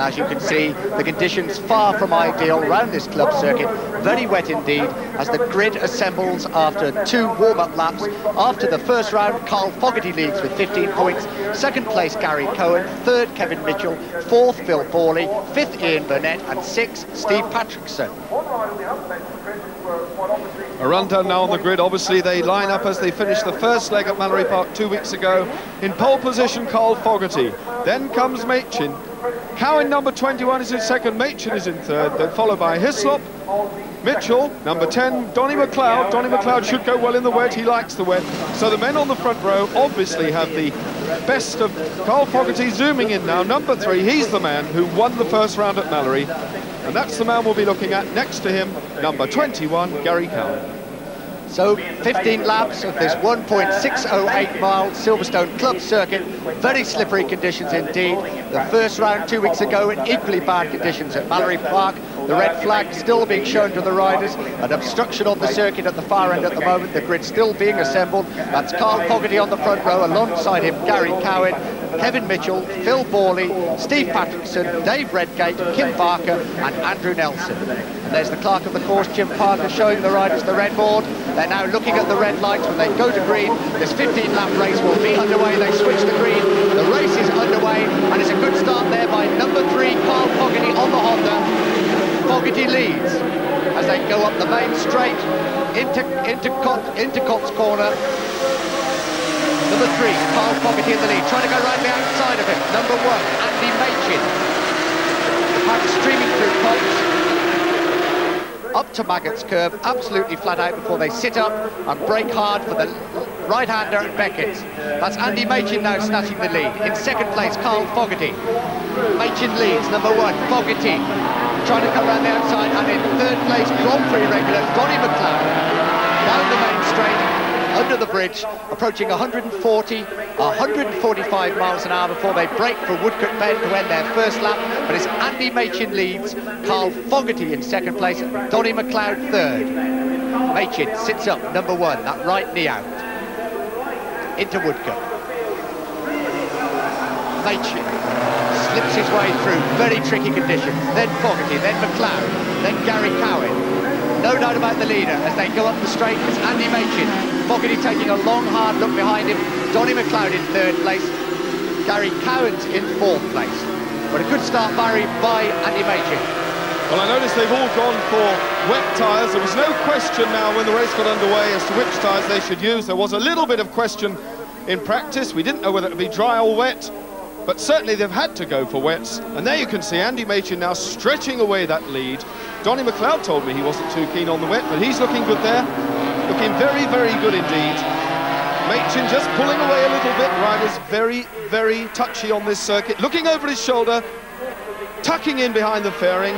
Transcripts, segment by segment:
As you can see, the conditions far from ideal around this club circuit. Very wet indeed as the grid assembles after 2 warm-up laps. After the first round, Carl Fogarty leads with 15 points. Second place, Gary Cohen. Third, Kevin Mitchell. Fourth, Phil Borley. Fifth, Ian Burnett. And sixth, Steve Patrickson. A rundown now on the grid. Obviously, they line up as they finished the first leg at Mallory Park 2 weeks ago. In pole position, Carl Fogarty. Then comes Machin. Cowen, number 21, is in second. Machin is in third. Then followed by Hislop, Mitchell, number 10, Donnie Mccloud. Donnie Mccloud should go well in the wet. He likes the wet. So the men on the front row obviously have the best of Carl Fogarty zooming in now. Number 3, he's the man who won the first round at Mallory. And that's the man we'll be looking at next to him, number 21, Gary Cowen. So 15 laps of this 1.608 mile Silverstone club circuit. Very slippery conditions indeed. The first round 2 weeks ago in equally bad conditions at Mallory Park. The red flag still being shown to the riders. An obstruction on the circuit at the far end at the moment. The grid still being assembled. That's Carl Fogarty on the front row. Alongside him, Gary Cowen, Kevin Mitchell, Phil Borley, Steve Patrickson, Dave Redgate, Kim Barker and Andrew Nelson. And there's the clerk of the course, Jim Parker, showing the riders the red board. They're now looking at the red lights. When they go to green, this 15-lap race will be underway. They switch the green. The race is underway, and it's a good start there by number 3, Carl Fogarty on the Honda. Fogarty leads as they go up the main straight into Cott's corner. Number 3, Carl Fogarty in the lead, trying to go right the outside of him. Number 1, Andy Machin. The pack streaming through Cott's. Up to Maggott's curve, absolutely flat out before they sit up and brake hard for the right-hander at Beckett's. That's Andy Machin now snatching the lead. In second place, Carl Fogarty. Machin leads, number 1, Fogarty, trying to come around the outside, and in third place, Grand Prix regular Donnie Mccloud. Down the main straight, under the bridge, approaching 140, 145 miles an hour before they break for Woodcote Bend to end their first lap. But it's Andy Machin leads, Carl Fogarty in second place, Donnie Mccloud third. Machin sits up, number 1, that right knee out, into Woodcote. Machin slips his way through very tricky conditions. Then Fogarty, then Mccloud, then Gary Cowen. No doubt about the leader as they go up the straight. It's Andy Machin. Fogarty taking a long, hard look behind him. Donnie Mccloud in third place. Gary Cowen's in fourth place. But a good start by Andy Machin. Well, I noticed they've all gone for wet tyres. There was no question now when the race got underway as to which tyres they should use. There was a little bit of question in practice. We didn't know whether it would be dry or wet, but certainly they've had to go for wets. And there you can see Andy Machin now stretching away that lead. Donnie Mccloud told me he wasn't too keen on the wet, but he's looking good there. Looking very, very good indeed. Machin just pulling away a little bit. Riders very, very touchy on this circuit. Looking over his shoulder, tucking in behind the fairing.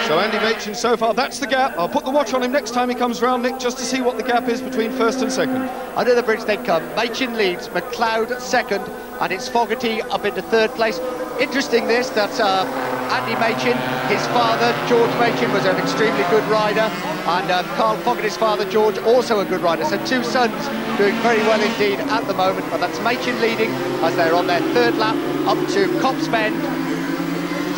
So Andy Machin so far, that's the gap. I'll put the watch on him next time he comes round, Nick, just to see what the gap is between first and second. Under the bridge they come. Machin leads, Mccloud second, and it's Fogarty up into third place. Interesting this, that Andy Machin, his father, George Machin, was an extremely good rider, and Carl Fogarty's father, George, also a good rider. So 2 sons doing very well indeed at the moment, but that's Machin leading as they're on their third lap up to Cops Bend.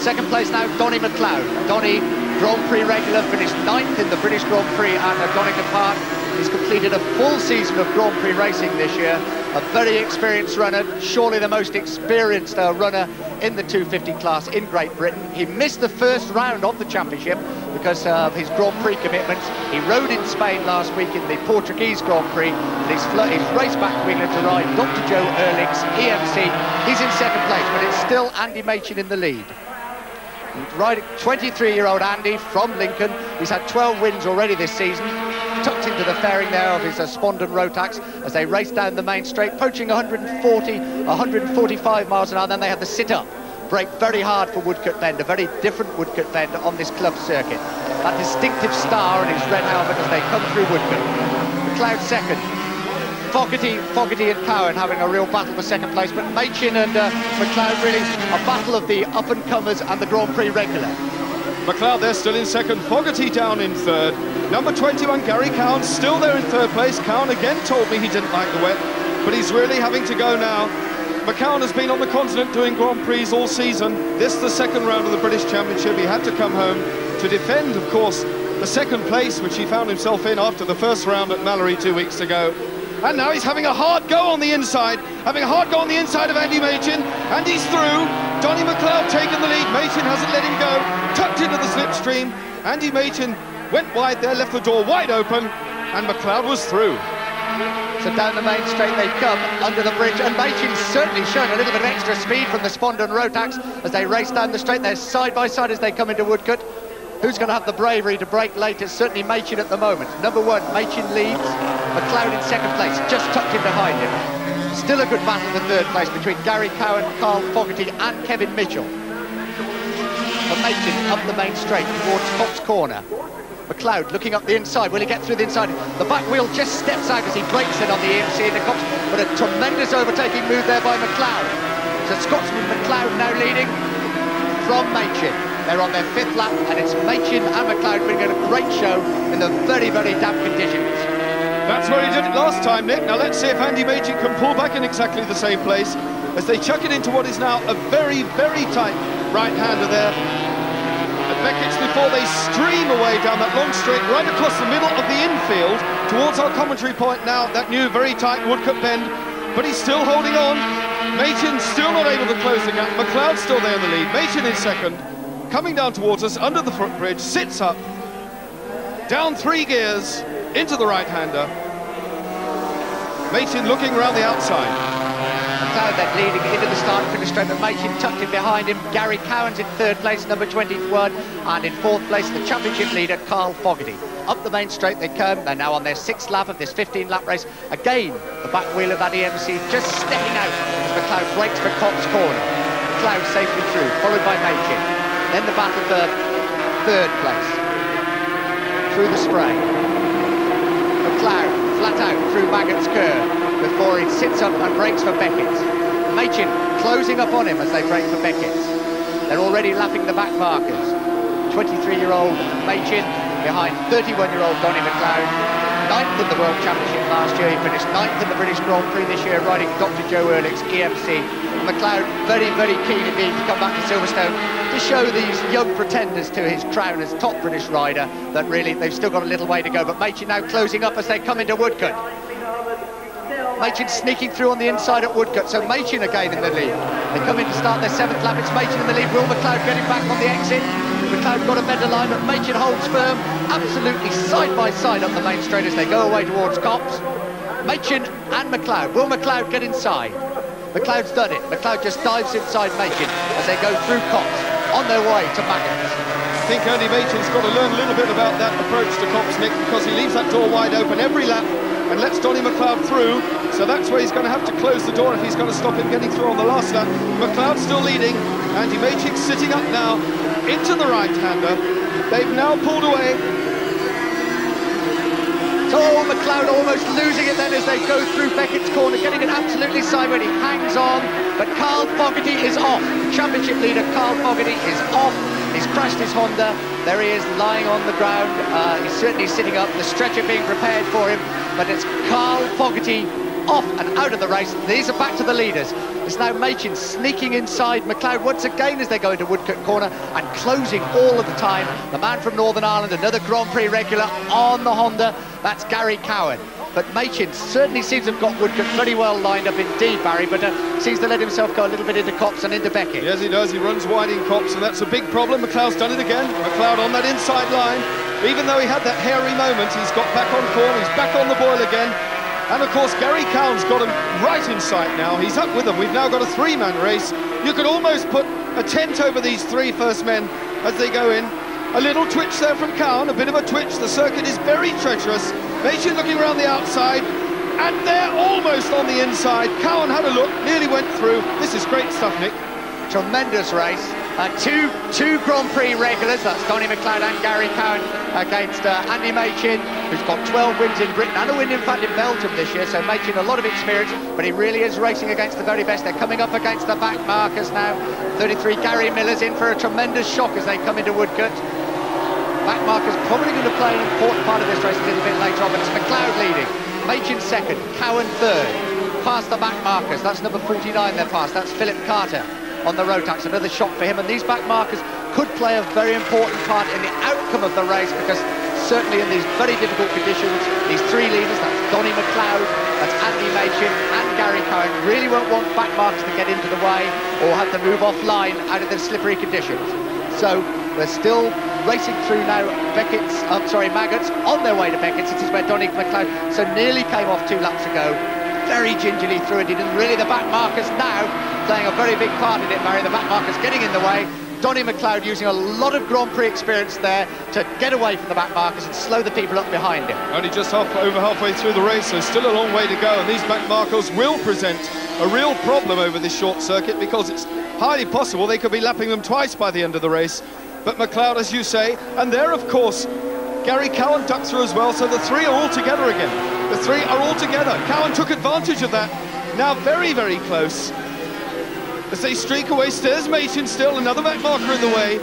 Second place now, Donnie Mccloud. Donnie, Grand Prix regular, finished 9th in the British Grand Prix at Donington Park. He's completed a full season of Grand Prix racing this year. A very experienced runner, surely the most experienced runner in the 250 class in Great Britain. He missed the first round of the championship because of his Grand Prix commitments. He rode in Spain last week in the Portuguese Grand Prix, and he's raced back to England to ride Dr. Joe Ehrlich's EMC. He's in second place, but it's still Andy Machin in the lead. Right, 23-year-old Andy from Lincoln. He's had 12 wins already this season. Tucked into the fairing there of his Spondon Rotax as they race down the main straight, approaching 140, 145 miles an hour. Then they had the sit-up, brake very hard for Woodcote Bend, a very different Woodcote Bend on this club circuit. That distinctive star in his red helmet as they come through Woodcote. McCloud second. Fogarty and Cowen having a real battle for second place, but Machin and McCloud really a battle of the up-and-comers and the Grand Prix regular. McCloud there still in second, Fogarty down in third. Number 21, Gary Cowen, still there in third place. Cowen again told me he didn't like the wet, but he's really having to go now McCown has been on the continent doing Grand Prix all season. This is the second round of the British Championship. He had to come home to defend, of course, the second place, which he found himself in after the first round at Mallory 2 weeks ago. And now he's having a hard go on the inside, of Andy Machin, and he's through. Donnie Mccloud taking the lead. Machin hasn't let him go, tucked into the slipstream. Andy Machin went wide there, left the door wide open, and McCleod was through. So down the main straight they come, under the bridge, and Machin's certainly shown a little bit of extra speed from the Spondon Rotax as they race down the straight. They're side by side as they come into Woodcote. Who's going to have the bravery to break late? It's certainly Machin at the moment. Number one, Machin leads, McCleod in second place, just tucked in behind him. Still a good battle for third place between Gary Cohen, Carl Fogarty and Kevin Mitchell. But Machin up the main straight towards Cops Corner. McCleod looking up the inside. Will he get through the inside? The back wheel just steps out as he breaks it on the EMC in the Cops, but a tremendous overtaking move there by McCleod. So Scotsman McCleod now leading from Machin. They're on their fifth lap, and it's Machin and McCleod bringing a great show in the very, very damp conditions. That's where he did it last time, Nick. Now let's see if Andy Machin can pull back in exactly the same place as they chuck it into what is now a very, very tight right-hander there. At Beckett's before they stream away down that long straight right across the middle of the infield towards our commentary point now, that new very tight Woodcote bend, but he's still holding on. Machin still not able to close the gap. McCleod still there in the lead. Machin in second. Coming down towards us under the footbridge, sits up, down 3 gears, into the right-hander. Machin looking around the outside. McCleod then leading into the start and finish straight, but Machin tucked in behind him. Gary Cowan's in third place, number 21, and in fourth place, the championship leader, Carl Fogarty. Up the main straight they come. They're now on their 6th lap of this 15-lap race. Again, the back wheel of that EMC just stepping out as McCleod breaks for Cops Corner. McCleod safely through, followed by Machin. Then the battle for third place. Through the spray. McCleod flat out through Maggot's curve before he sits up and breaks for Beckett's. Machin closing up on him as they break for Beckett's. They're already lapping the back markers. 23-year-old Machin behind 31-year-old Donnie Mccloud. 9th in the World Championship last year. He finished 9th in the British Grand Prix this year, riding Dr. Joe Ehrlich's EMC. McCleod very, very keen indeed to come back to Silverstone to show these young pretenders to his crown as top British rider that really they've still got a little way to go. But Machin now closing up as they come into Woodcote. Machin sneaking through on the inside at Woodcote, so Machin again in the lead. They come in to start their 7th lap. It's Machin in the lead. Will McCleod getting back on the exit? McCleod got a better line, but Machin holds firm, absolutely side by side up the main straight as they go away towards Cops. Machin and McCleod. Will McCleod get inside? McCleod's done it. McCleod just dives inside Machin as they go through Cops on their way to Maggot's. I think Andy Machin's got to learn a little bit about that approach to Cops, Nick, because he leaves that door wide open every lap and lets Donnie Mccloud through, so that's where he's going to have to close the door if he's going to stop him getting through on the last lap. McCleod still leading. Andy Machin sitting up now into the right-hander. They've now pulled away. Oh, McCleod almost losing it then as they go through Beckett's corner, getting it absolutely sideways. He hangs on, but Carl Fogarty is off. The championship leader, Carl Fogarty, is off. He's crashed his Honda. There he is lying on the ground. He's certainly sitting up, the stretcher being prepared for him, but it's Carl Fogarty off and out of the race. These are back to the leaders. It's now Machin sneaking inside McCleod once again as they go into Woodcote Corner and closing all of the time. The man from Northern Ireland, another Grand Prix regular on the Honda, that's Gary Cowen. But Machin certainly seems to have got Woodcote very well lined up indeed, Barry, but seems to let himself go a little bit into Cops and into Beckett. Yes, he does. He runs wide in Cops, and that's a big problem. McCloud's done it again. McCleod on that inside line. Even though he had that hairy moment, he's got back on form. He's back on the boil again. And of course, Gary Cowan's got him right in sight now. He's up with them. We've now got a 3-man race. You could almost put a tent over these 3 first men as they go in. A little twitch there from Cowan, a bit of a twitch. The circuit is very treacherous. Machin looking around the outside, and they're almost on the inside. Cowan had a look, nearly went through. This is great stuff, Nick. Tremendous race. Two Grand Prix regulars, that's Donnie Mccloud and Gary Cowen, against Andy Machin, who's got 12 wins in Britain and a win in fact in Belgium this year, so Machin a lot of experience, but he really is racing against the very best. They're coming up against the back markers now. 33 Gary Miller's in for a tremendous shock as they come into Woodcote. Back markers probably going to play an important part of this race a little bit later on, but it's McCleod leading, Machin second, Cowen third. past the back markers. That's number 49 they're past. That's Philip Carter on the Rotax. Another shock for him. And these back markers could play a very important part in the outcome of the race, because certainly in these very difficult conditions, these three leaders, that's Donnie Mccloud, that's Andy Machin and Gary Cohen, really won't want back markers to get into the way or have to move offline out of the slippery conditions. So we're still racing through now Maggots on their way to Beckett's. This is where Donnie Mccloud so nearly came off 2 laps ago. Very gingerly through it, and really the back markers now playing a very big part in it, Barry. The back markers getting in the way. Donnie Mccloud using a lot of Grand Prix experience there to get away from the back markers and slow the people up behind him. Only just over halfway through the race, so still a long way to go, and these back markers will present a real problem over this short circuit, because it's highly possible they could be lapping them twice by the end of the race. But Mccloud, as you say, and there, of course, Gary Cohen ducked through as well, so the three are all together again. The three are all together. Cohen took advantage of that. Now very, very close. As they streak away, there's Machin still, another back marker in the way.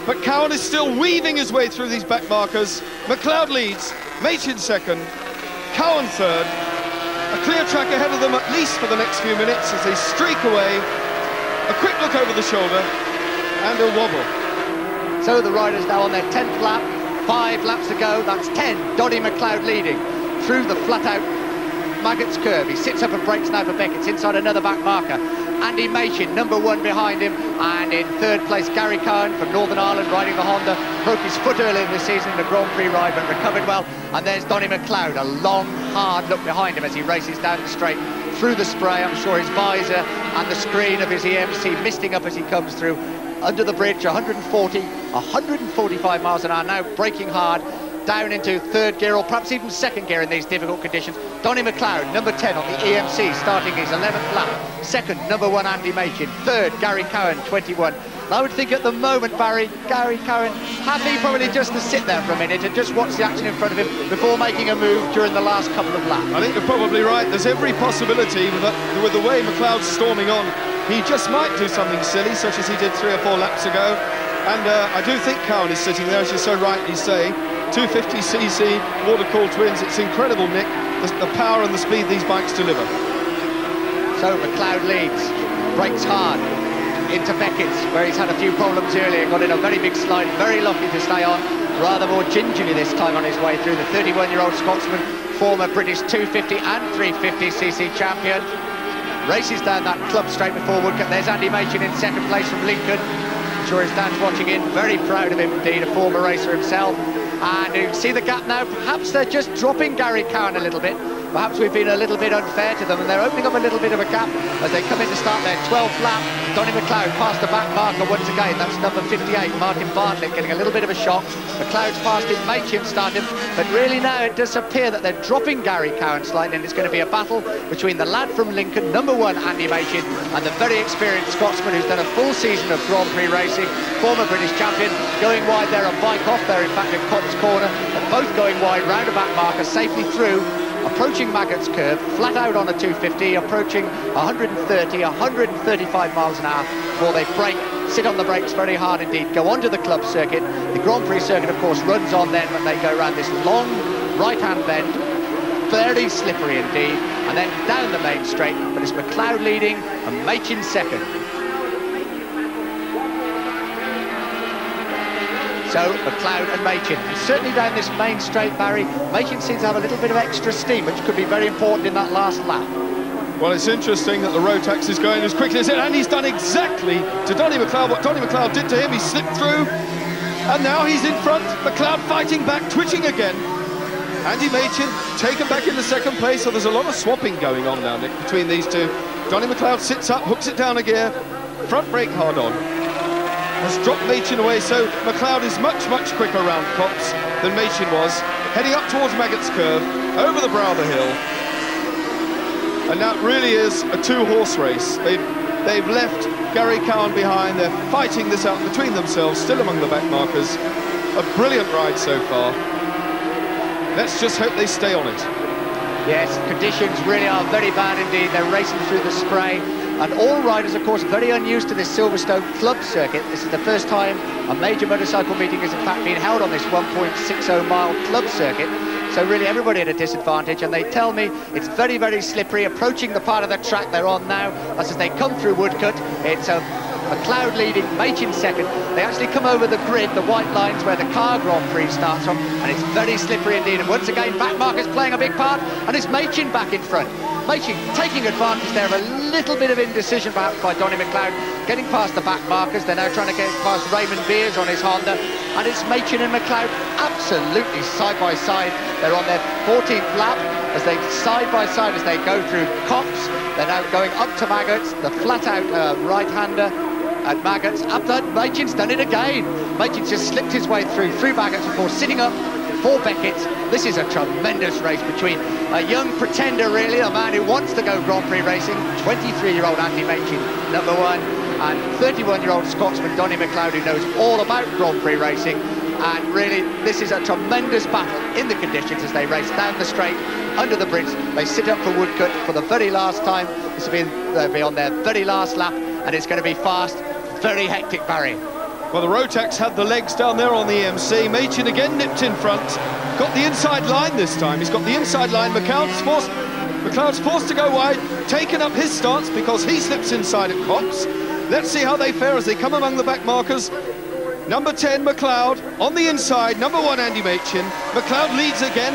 But Cohen is still weaving his way through these back markers. Mccloud leads, Machin second, Cohen third. A clear track ahead of them, at least for the next few minutes, as they streak away. A quick look over the shoulder, and a wobble. So the riders now on their 10th lap, 5 laps to go. That's 10. Donnie Mccloud leading through the flat-out Maggots curve. He sits up and brakes now for Beckett's inside another back marker. Andy Machin, number 1 behind him, and in 3rd place Gary Cohen from Northern Ireland riding the Honda. Broke his foot earlier in the season in a Grand Prix ride, but recovered well. And there's Donnie Mccloud, a long, hard look behind him as he races down the straight through the spray. I'm sure his visor and the screen of his EMC misting up as he comes through. Under the bridge, 140, 145 miles an hour, now braking hard, down into 3rd gear, or perhaps even 2nd gear in these difficult conditions. Donnie Mccloud, number 10 on the EMC, starting his 11th lap. 2nd, number 1, Andy Machin. 3rd, Gary Cohen, 21. And I would think at the moment, Barry, Gary Cohen, happy probably just to sit there for a minute and just watch the action in front of him before making a move during the last couple of laps. I think you're probably right. There's every possibility that with the way Mccloud's storming on, he just might do something silly, such as he did 3 or 4 laps ago. And I do think Cohen is sitting there, as you so rightly say. 250cc water-cooled twins. It's incredible, Nick, the power and the speed these bikes deliver. So Mccloud leads, brakes hard into Beckett's, where he's had a few problems earlier, got in a very big slide, very lucky to stay on, rather more gingerly this time on his way through. The 31-year-old Scotsman, former British 250 and 350cc champion, races down that club straight before Woodcote. There's Andy Machin in 2nd place from Lincoln. I'm sure his dad's watching in, very proud of him indeed, a former racer himself. And you can see the gap now. Perhaps they're just dropping Gary Cohen a little bit. Perhaps we've been a little bit unfair to them, and they're opening up a little bit of a gap as they come in to start their 12th lap. Donnie Mccloud past the back marker once again. That's number 58, Martin Bartlett, getting a little bit of a shock. Mccloud's past him, Machin started, but really now it does appear that they're dropping Gary Cohen slightly, and it's going to be a battle between the lad from Lincoln, number 1, Andy Machin, and the very experienced Scotsman who's done a full season of Grand Prix racing, former British champion. Going wide there, a bike off there, in fact, in Cotton's Corner, and both going wide round a back marker, safely through. Approaching Maggots curve, flat out on a 250, approaching 130, 135 miles an hour before they brake, sit on the brakes very hard indeed, go onto the club circuit. The Grand Prix circuit, of course, runs on then when they go around this long right-hand bend, very slippery indeed, and then down the main straight, but it's Mccloud leading and Machin second. So Mccloud and Machin, and certainly down this main straight, Barry, Machin seems to have a little bit of extra steam, which could be very important in that last lap. Well, it's interesting that the Rotax is going as quickly as it, and he's done exactly to Donnie Mccloud what Donnie Mccloud did to him. He slipped through, and now he's in front. Mccloud fighting back, twitching again. Andy Machin taken back into 2nd place, so there's a lot of swapping going on now, Nick, between these two. Donnie Mccloud sits up, hooks it down a gear, front brake hard on. Has dropped Machin away, so Mccloud is much, much quicker around Copse than Machin was, heading up towards Maggots curve, over the brow of the hill. And now it really is a 2-horse race. They've left Gary Cohen behind. They're fighting this out between themselves, still among the back markers. A brilliant ride so far. Let's just hope they stay on it. Yes, conditions really are very bad indeed. They're racing through the spray. And all riders, of course, very unused to this Silverstone club circuit. This is the first time a major motorcycle meeting has in fact been held on this 1.60 mile club circuit. So so really everybody at a disadvantage, and they tell me it's very, very slippery, approaching the part of the track they're on now. As they come through Woodcut, it's McCleod leading, Machin second. They actually come over the grid, the white lines where the car Grand Prix starts from, and it's very slippery indeed. And once again, back markers playing a big part, and it's Machin back in front. Machin taking advantage there, a little bit of indecision perhaps by Donnie Mccloud, getting past the back markers. They're now trying to get past Raymond Beers on his Honda, and it's Machin and McCleod absolutely side by side. They're on their 14th lap as they side by side as they go through Copse. They're now going up to Maggots, the flat-out right-hander at Maggots. Up that, Machin's done it again. Machin's just slipped his way through Maggots before sitting up for Beckett. This is a tremendous race between a young pretender, really, a man who wants to go Grand Prix racing, 23-year-old Andy Machin, number one, and 31-year-old Scotsman Donnie Mccloud, who knows all about Grand Prix racing. And really, this is a tremendous battle in the conditions as they race down the straight, under the bridge. They sit up for Woodcut for the very last time. They'll be on their very last lap, and it's going to be fast, very hectic, Barry. Well, the Rotax had the legs down there on the EMC. Machin again nipped in front. Got the inside line this time. He's got the inside line. McCloud's forced to go wide, taken up his stance because he slips inside at Copse. Let's see how they fare as they come among the back markers. Number 10, McCleod, on the inside. Number 1, Andy Machin. McCleod leads again.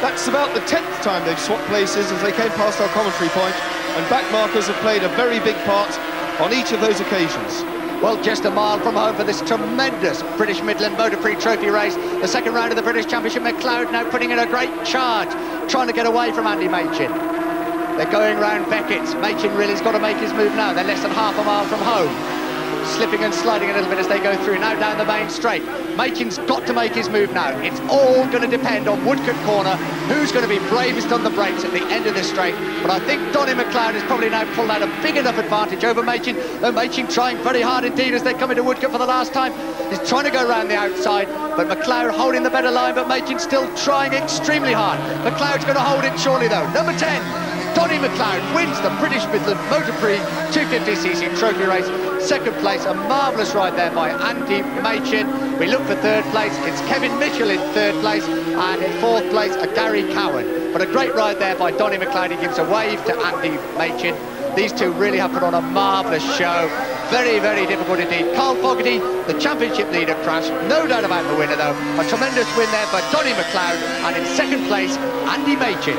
That's about the 10th time they've swapped places as they came past our commentary point. And back markers have played a very big part on each of those occasions. Well, just a mile from home for this tremendous British Midland Motor Prix Trophy race. The second round of the British Championship. McCleod now putting in a great charge, trying to get away from Andy Machin. They're going round Beckett. Machin really has got to make his move now. They're less than half a mile from home. Slipping and sliding a little bit as they go through, now down the main straight. Machin's got to make his move now. It's all going to depend on Woodcut corner, who's going to be bravest on the brakes at the end of this straight. But I think Donnie Mccloud has probably now pulled out a big enough advantage over Machin. Though Machin trying very hard indeed as they come into Woodcut for the last time. He's trying to go around the outside, but McCleod holding the better line, but Machin still trying extremely hard. McCloud's going to hold it surely though. Number 10. Donnie Mccloud wins the British Midland Motor Prix 250cc trophy race. Second place, a marvellous ride there by Andy Machin. We look for third place, it's Kevin Mitchell in third place, and in fourth place, a Gary Cohen. But a great ride there by Donnie Mccloud. He gives a wave to Andy Machin. These two really have put on a marvellous show. Very, very difficult indeed. Carl Fogarty, the championship leader, crashed. No doubt about the winner though. A tremendous win there for Donnie Mccloud, and in second place, Andy Machin.